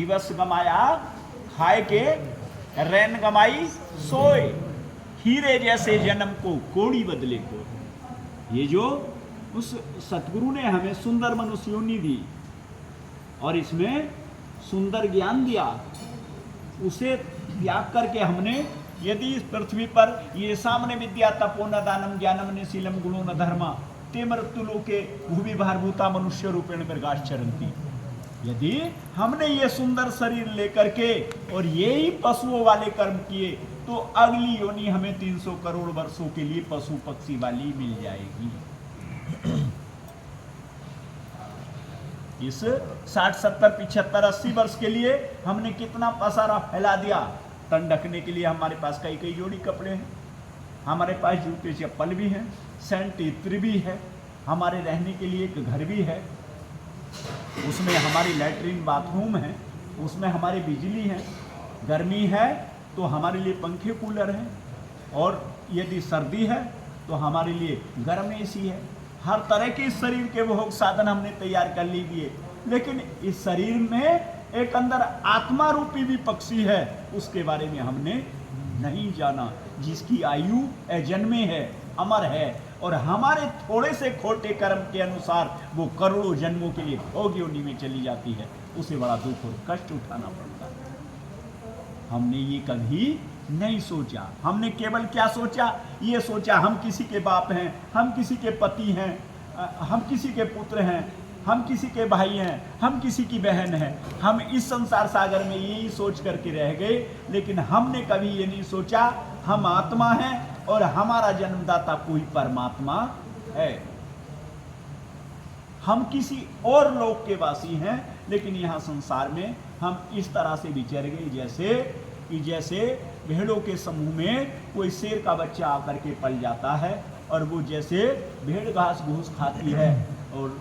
दिवस गमाया खाए के, रैन गमाई सोए, हीरे जैसे जन्म को कोड़ी बदले को। ये जो उस सतगुरु ने हमें सुंदर मनुष्य योनि दी और इसमें सुंदर ज्ञान दिया, उसे त्याग करके हमने यदि इस पृथ्वी पर ये सामने विद्या तपो न दानम ज्ञानम न शीलम गुणो न धर्मा ते मृत्यु लोके भूमि भारभूता मनुष्य रूपेण प्रकाश चरंती, यदि हमने ये सुंदर शरीर लेकर के और यही पशुओं वाले कर्म किए तो अगली योनि हमें 300 करोड़ वर्षों के लिए पशु पक्षी वाली मिल जाएगी। इस 60 70 75 80 वर्ष के लिए हमने कितना पसारा फैला दिया। तन ढकने के लिए हमारे पास कई कई जोड़ी कपड़े हैं, हमारे पास जूते चप्पल भी हैं, सेंट इत्र भी है, हमारे रहने के लिए एक घर भी है, उसमें हमारी लैट्रिन बाथरूम है, उसमें हमारी बिजली है, गर्मी है तो हमारे लिए पंखे कूलर हैं, और यदि सर्दी है तो हमारे लिए गर्म एसी है। हर तरह के इस शरीर के भोग साधन हमने तैयार कर ली दिए, लेकिन इस शरीर में एक अंदर आत्मा रूपी भी पक्षी है, उसके बारे में हमने नहीं जाना, जिसकी आयु अजन्मे है, अमर है, और हमारे थोड़े से खोटे कर्म के अनुसार वो करोड़ों जन्मों के लिए भोग योनि में चली जाती है। उसे बड़ा दुख और कष्ट उठाना पड़ता है। हमने ये कभी नहीं सोचा। हमने केवल क्या सोचा? ये सोचा हम किसी के बाप हैं, हम किसी के पति हैं, हम किसी के पुत्र हैं, हम किसी के भाई हैं, हम किसी की बहन हैं। हम इस संसार सागर में यही सोच करके रह गए, लेकिन हमने कभी ये नहीं सोचा हम आत्मा हैं और हमारा जन्मदाता कोई परमात्मा है। हम किसी और लोक के वासी हैं, लेकिन यहाँ संसार में हम इस तरह से विचर गए जैसे भेड़ों के समूह में कोई शेर का बच्चा आकर के पल जाता है, और वो जैसे भेड़ घास घूस खाती है और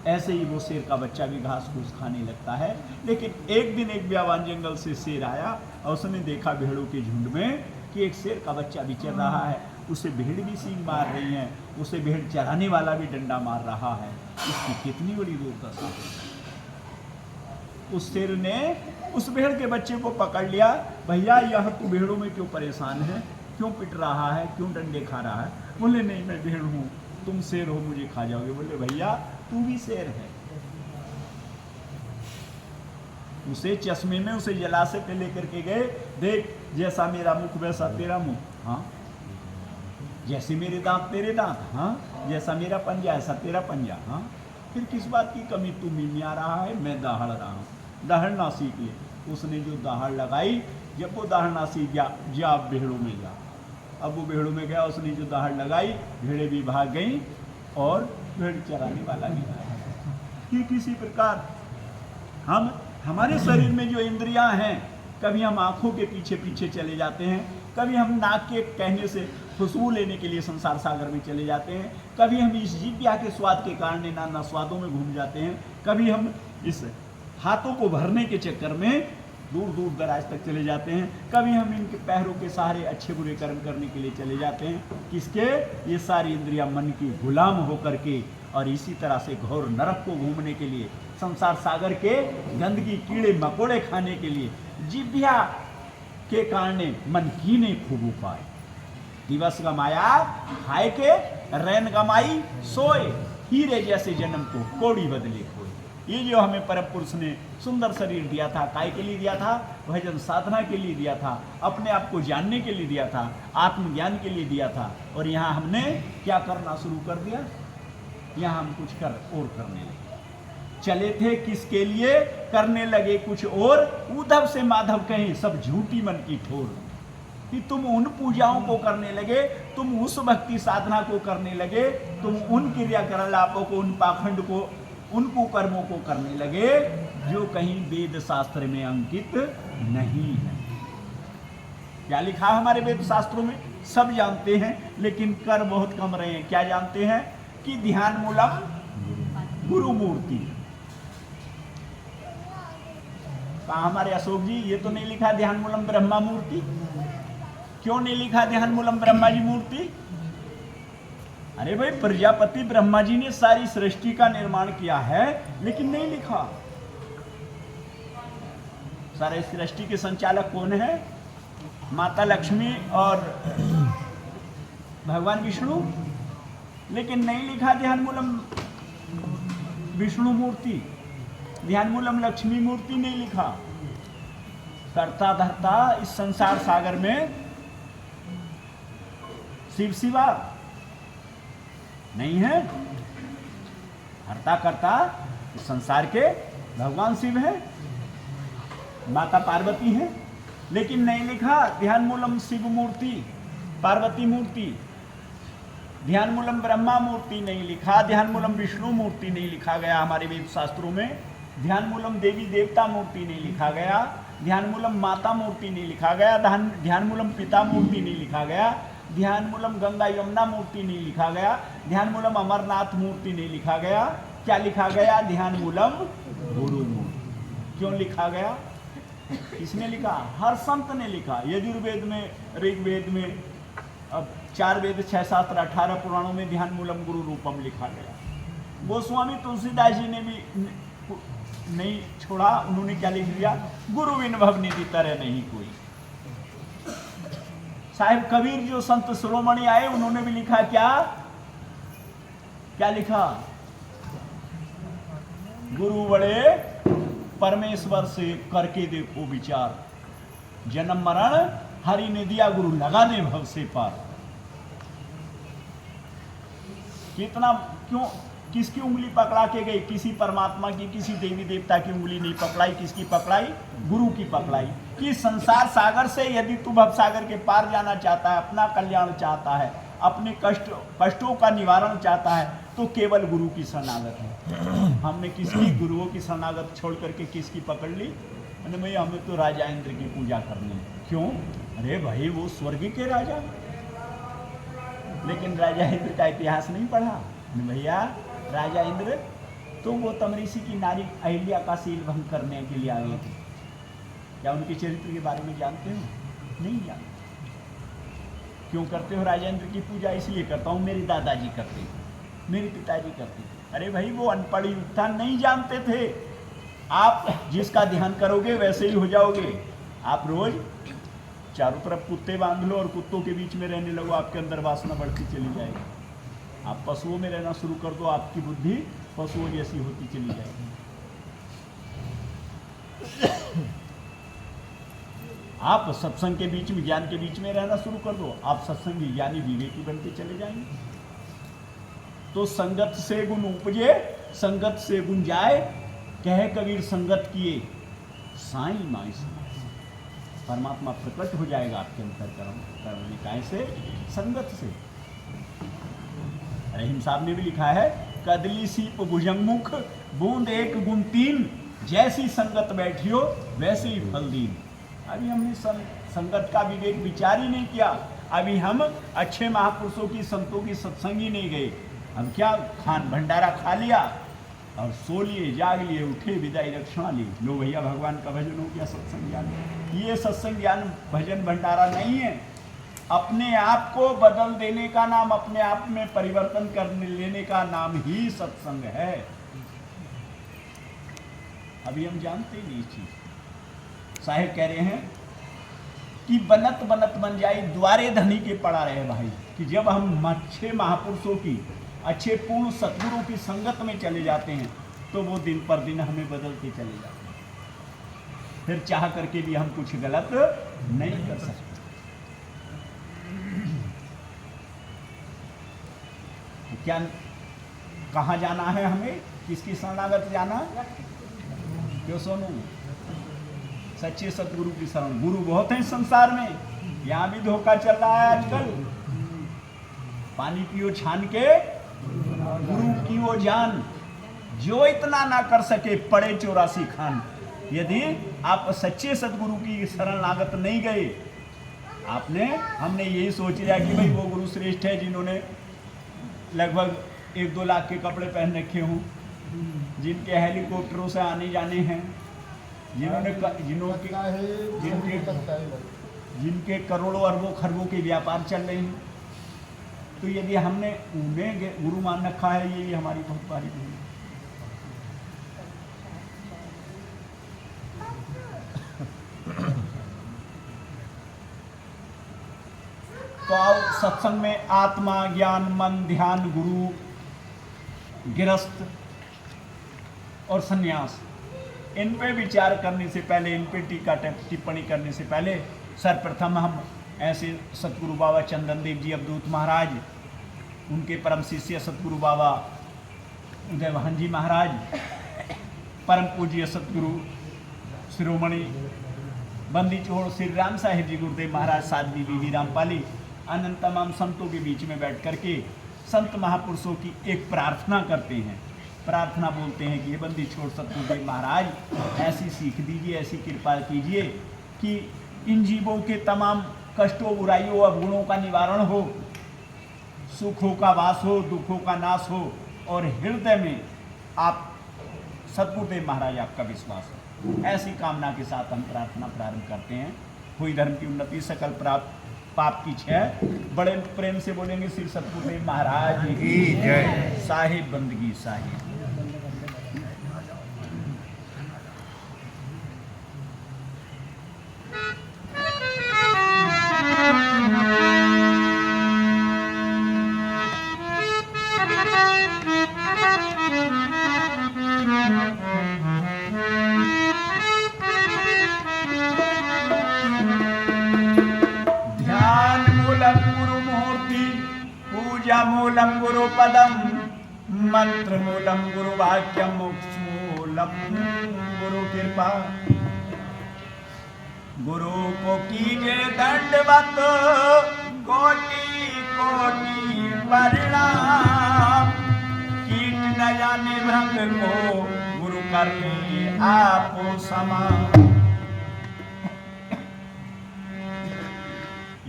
ऐसे ही वो शेर का बच्चा भी घास घूस खाने लगता है। लेकिन एक दिन एक बयावान जंगल से शेर आया और उसने देखा भेड़ों के झुंड में कि एक शेर का बच्चा विचर रहा है, उसे भेड़ भी सींग मार रही है, उसे भेड़ चराने वाला भी डंडा मार रहा है। इसकी कितनी बड़ी दुर्दशा है। उस शेर ने उस भेड़ के बच्चे को पकड़ लिया, भैया यह तू भेड़ों में क्यों परेशान है, क्यों पिट रहा है, क्यों डंडे खा रहा है? बोले नहीं मैं भेड़ हूँ, तुम शेर हो, मुझे खा जाओगे। बोले भैया तू भी शेर है। उसे चश्मे में उसे जलाशय पे लेकर के गए, देख जैसा मेरा मुख वैसा तेरा मुख, हाँ, जैसे मेरे दांत तेरे दांत, हाँ, जैसा मेरा पंजा ऐसा तेरा पंजा, हाँ, फिर किस बात की कमी? तू मिमिया रहा है, मैं दहाड़ रहा हूँ, दहाड़ना सीख ले। उसने जो दहाड़ लगाई, जब वो दहाड़ना सीख गया, जा भेड़ों में जा। अब वो भेड़ों में गया, उसने जो दहाड़ लगाई, भेड़ें भी भाग गई और भेड़ चराने वाला भी भाग। कि किसी प्रकार हमारे शरीर में जो इंद्रियां हैं, कभी हम आंखों के पीछे पीछे चले जाते हैं, कभी हम नाक के कहने से खुशबू लेने के लिए संसार सागर में चले जाते हैं, कभी हम इस जिह्वा के स्वाद के कारण नाना स्वादों में घूम जाते हैं, कभी हम इस हाथों को भरने के चक्कर में दूर दूर दराज तक चले जाते हैं, कभी हम इनके पैरों के सहारे अच्छे बुरे कर्म करने के लिए चले जाते हैं। किसके? ये सारी इंद्रियां मन की गुलाम होकर के और इसी तरह से घोर नरक को घूमने के लिए, संसार सागर के गंदगी कीड़े मकोड़े खाने के लिए जिह्वा के कारण मन कीने खूब उपाय। दिवस गमाया खाए के, रैन गमाई सोए, हीरे जैसे जन्म को कोड़ी बदले खोए। ये जो हमें परम पुरुष ने सुंदर शरीर दिया था, काय के लिए दिया था? भजन साधना के लिए दिया था, अपने आप को जानने के लिए दिया था, आत्मज्ञान के लिए दिया था। और यहाँ हमने क्या करना शुरू कर दिया? यहाँ हम कुछ और करने लगे। चले थे किसके लिए, करने लगे कुछ और। उद्धव से माधव कहें सब झूठी मन की ठोर, कि तुम उन पूजाओं को करने लगे, तुम उस भक्ति साधना को करने लगे, तुम उन क्रियाकलापों को, उन पाखंड को, उन कुकर्मों को करने लगे जो कहीं वेद शास्त्र में अंकित नहीं है। क्या लिखा है हमारे वेद शास्त्रों में? सब जानते हैं, लेकिन कर बहुत कम रहे हैं। क्या जानते हैं? कि ध्यान मूलम गुरु मूर्ति। कहा हमारे अशोक जी, ये तो नहीं लिखा ध्यान मूलम ब्रह्मा मूर्ति। क्यों नहीं लिखा ध्यान मूलम ब्रह्मा जी मूर्ति? अरे भाई, प्रजापति ब्रह्मा जी ने सारी सृष्टि का निर्माण किया है, लेकिन नहीं लिखा। सारे सृष्टि के संचालक कौन है? माता लक्ष्मी और भगवान विष्णु। लेकिन नहीं लिखा ध्यान मूलम विष्णु मूर्ति, ध्यान मूलम लक्ष्मी मूर्ति नहीं लिखा। करता धरता इस संसार सागर में शिव शिवा नहीं है। हरता करता इस संसार के भगवान शिव है, माता पार्वती है। लेकिन नहीं लिखा ध्यान मूलम शिव मूर्ति, पार्वती मूर्ति। ध्यान मूलम ब्रह्मा मूर्ति नहीं लिखा, ध्यान मूलम विष्णु मूर्ति नहीं लिखा गया हमारे वेद शास्त्रों में। ध्यान मूलम देवी देवता मूर्ति नहीं लिखा गया, ध्यान मूलम माता मूर्ति नहीं लिखा गया, ध्यान मूलम पिता मूर्ति नहीं लिखा गया, ध्यान मूलम गंगा यमुना मूर्ति नहीं लिखा गया, ध्यान मूलम अमरनाथ मूर्ति नहीं लिखा गया। क्या लिखा गया? ध्यान मूलम गुरु मूर्ति। क्यों लिखा गया? किसने लिखा? हर संत ने लिखा। यजुर्वेद में, ऋग्वेद में, अब 4 वेद 6 शास्त्र 18 पुराणों में ध्यान मूलम गुरु रूपम लिखा गया। गोस्वामी तुलसीदास जी ने भी नहीं छोड़ा, उन्होंने क्या लिख दिया? गुरु बिन भव निधि तरह नहीं कोई। साहिब कबीर जो संत शिरोमणि आए, उन्होंने भी लिखा क्या? क्या लिखा? गुरु बड़े परमेश्वर से करके देखो विचार, जन्म मरण हरि ने दिया, गुरु लगा दे भव से पार। कितना क्यों, किसकी उंगली पकड़ा के गई? किसी परमात्मा की, किसी देवी देवता की उंगली नहीं पकड़ाई। किसकी पकड़ाई? गुरु की पकड़ाई। कि संसार सागर से यदि तू भव सागर के पार जाना चाहता है, अपना कल्याण चाहता है, अपने कष्टों का निवारण चाहता है, तो केवल गुरु की शरणागत है। हमने किसकी? गुरुओं की शरणागत छोड़ करके किसकी पकड़ ली? अरे भैया हमें तो राजा इंद्र की पूजा करनी है। क्यों? अरे भाई वो स्वर्ग के राजा। लेकिन राजा इंद्र का इतिहास नहीं पढ़ा भैया। राजा इंद्र तो वो तमरीसी की नारी अहिल्या का सील भंग करने के लिए आए थे। क्या उनके चरित्र के बारे में जानते हो? नहीं जानते। क्यों करते हो राजा इंद्र की पूजा? इसलिए करता हूँ, मेरे दादाजी करते थे, मेरे पिताजी करते थे। अरे भाई वो अनपढ़ युग था, नहीं जानते थे। आप जिसका ध्यान करोगे वैसे ही हो जाओगे। आप रोज चारों तरफ कुत्ते बांध लो और कुत्तों के बीच में रहने लगो, आपके अंदर वासना बढ़ती चली जाएगी। आप पशुओं में रहना शुरू कर दो, आपकी बुद्धि पशुओं जैसी होती चली जाएगी। आप सत्संग के बीच में, ज्ञान के बीच में रहना शुरू कर दो, आप सत्संगी ज्ञानी विवेकी बनते चले जाएंगे। तो संगत से गुण उपजे, संगत से गुण जाए, कहे कबीर संगत किए साईं माई समाए। परमात्मा प्रकट हो जाएगा आपके अंतर्करण में। कैसे? संगत से। रहीम साहब ने भी लिखा है, कदली सीप भुजंगमुख बूंद एक गुण 3, जैसी संगत बैठियो वैसे ही फल दीन। अभी हमने संगत का विवेक विचार ही नहीं किया। अभी हम अच्छे महापुरुषों की, संतों की सत्संग ही नहीं गए। हम क्या खान भंडारा खा लिया और सो लिए, जाग लिए, उठे, विदाई रक्षा ली। लो भैया भगवान का भजन हो गया, सत्संग ज्ञान। ये सत्संग ज्ञान भजन भंडारा नहीं है। अपने आप को बदल देने का नाम, अपने आप में परिवर्तन करने लेने का नाम ही सत्संग है। अभी हम जानते नहीं इस चीज। साहिब कह रहे हैं कि बनत बनत बन जाए, द्वारे धनी के पड़ा रहे भाई। कि जब हम अच्छे महापुरुषों की, अच्छे पूर्ण सतगुरु की संगत में चले जाते हैं, तो वो दिन पर दिन हमें बदलते चले जाते हैं। फिर चाह करके भी हम कुछ गलत नहीं कर सकते। क्या, कहाँ जाना है हमें? किसकी शरणागत जाना? क्यों सोनू? सच्चे सतगुरु की शरण। गुरु बहुत हैं संसार में, यहाँ भी धोखा चल रहा है आजकल। पानी पियो छान के, गुरु की वो जान, जो इतना ना कर सके पड़े 84 खान। यदि आप सच्चे सतगुरु की शरणागत नहीं गए, हमने यही सोच लिया कि भाई वो गुरु श्रेष्ठ है जिन्होंने लगभग 1-2 लाख के कपड़े पहन रखे हों, जिनके हेलीकॉप्टरों से आने जाने हैं, जिनके करोड़ों अरबों खरबों के व्यापार चल रहे हैं। तो यदि हमने उन्हें गुरु मान रखा है, ये हमारी बहुत भारी भूल है। तो आओ सत्संग में आत्मा, ज्ञान, मन, ध्यान, गुरु, गृहस्थ और सन्यास, इन पे विचार करने से पहले, इन पे टीका टिप्पणी करने से पहले सर्वप्रथम हम ऐसे सतगुरु बाबा चंदन देव जी अवधूत महाराज, उनके परम शिष्य सतगुरु बाबा उदयवाहन जी महाराज, परम पूज्य सतगुरु शिरोमणि बंदी चोड़ श्री राम साहिब जी गुरुदेव महाराज, साध्वी बीबी रामपाली, अनंत तमाम संतों के बीच में बैठ करके संत महापुरुषों की एक प्रार्थना करते हैं। प्रार्थना बोलते हैं कि ये बंदी छोड़ सतगुरुदेव महाराज ऐसी सीख दीजिए, ऐसी कृपा कीजिए कि इन जीवों के तमाम कष्टों, बुराइयों और गुणों का निवारण हो, सुखों का वास हो, दुखों का नाश हो और हृदय में आप सतगुरुदेव महाराज आपका विश्वास हो। ऐसी कामना के साथ हम प्रार्थना प्रारंभ करते हैं। हुई धर्म की उन्नति, सकल प्राप्त पाप की क्षय। बड़े प्रेम से बोलेंगे श्री सतगुरुदेव महाराज की जय। साहिब बंदगी साहिब। मूलम गुरु पदम, मंत्र मूलम गुरु वाक्यम, मोक्ष मूलम गुरु कृपा। गुरु को कीजिए दंडवत, कोटि कोटि प्रणाम। कीट न जाने भ्रंग को, गुरु कर ले आपो समान।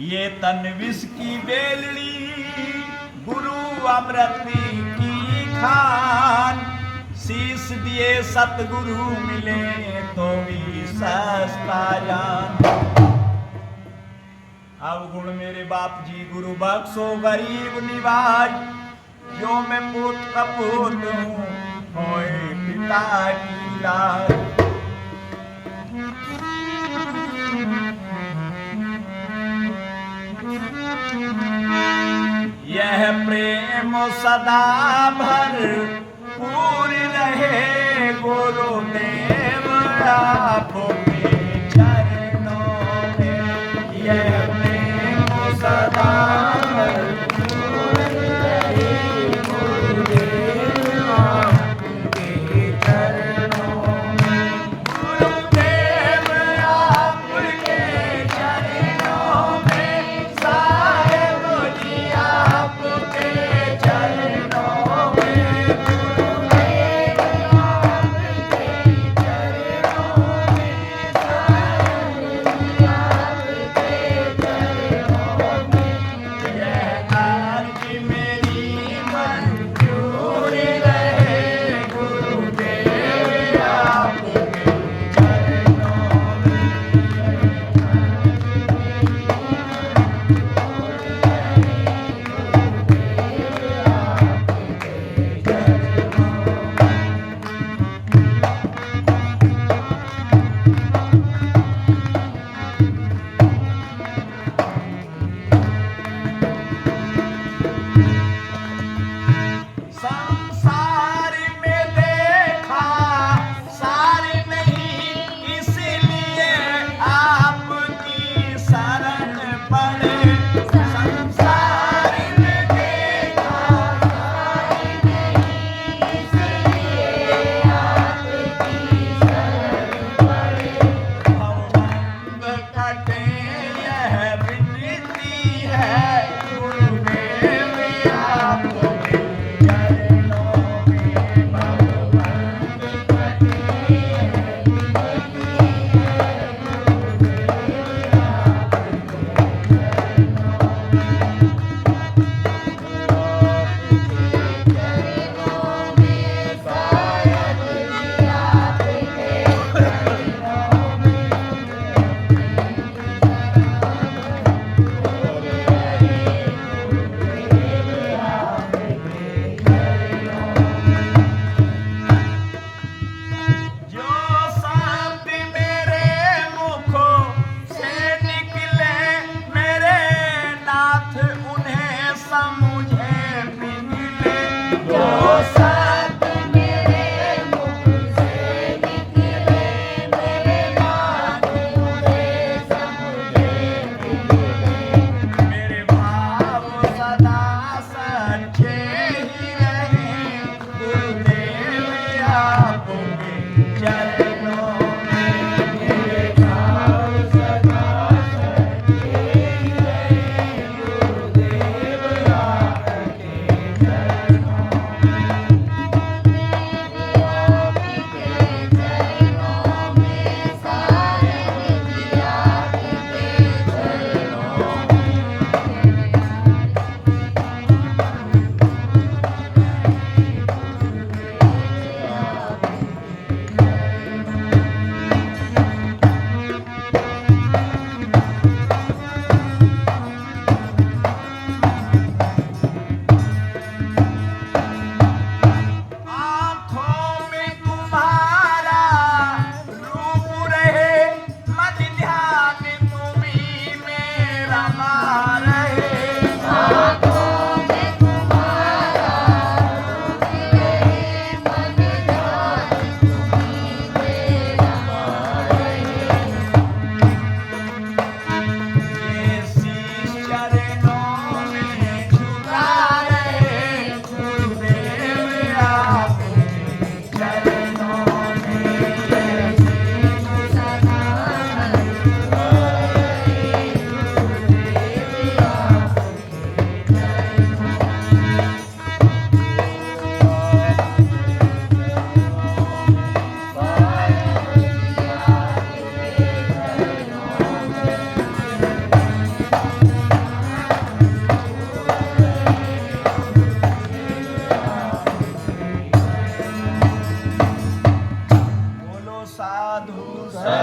ये तन विष की बेलड़ी, गुरु अमृत की खान। शीश दिए सतगुरु मिले, तो भी सस्ता जान। अवगुण मेरे बाप जी गुरु बख्शो गरीब निवाज। जो मैं पूत कपूत हूँ, होए पिता की लाज। यह प्रेम सदा भर पूरी रहे, गुरुदेव आपके चरणों में। यह प्रेम सदा भर पूरी रहे, गुरुदेव आपके चरणों में। गुरुदेव आपके चरणों में, साहेब जी आपके चरणों में। गुरुदेव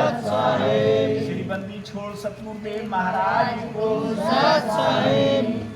सत साहिब। श्री बंदी छोड़ सतगुरुदेव महाराज को सत साहिब।